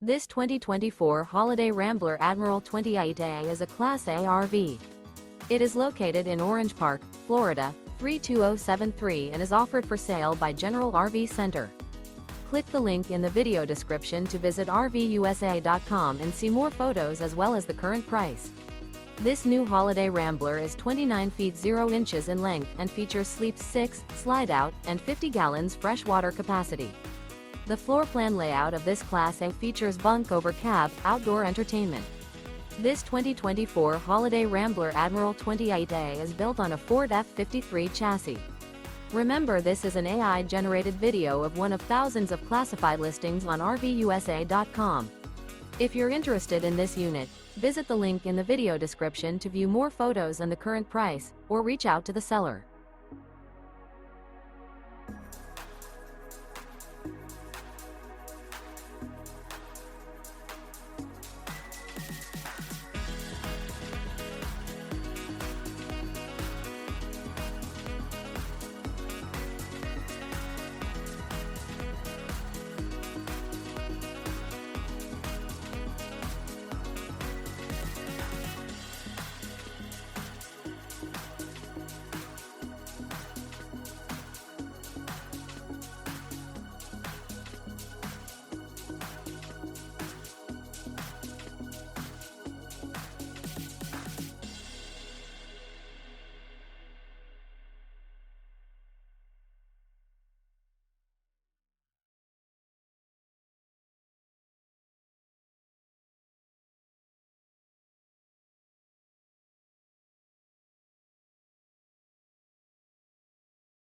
This 2024 Holiday Rambler Admiral 28A is a Class A RV. It is located in Orange Park, Florida, 32073 and is offered for sale by General RV Center. Click the link in the video description to visit RVUSA.com and see more photos as well as the current price. This new Holiday Rambler is 29 feet 0 inches in length and features Sleep 6, Slideout, and 50 gallons fresh water capacity. The floor plan layout of this Class A features Bunk Over Cab, outdoor entertainment. This 2024 Holiday Rambler Admiral 28A is built on a Ford F-53 chassis. Remember, this is an AI-generated video of one of thousands of classified listings on RVUSA.com. If you're interested in this unit, visit the link in the video description to view more photos and the current price, or reach out to the seller.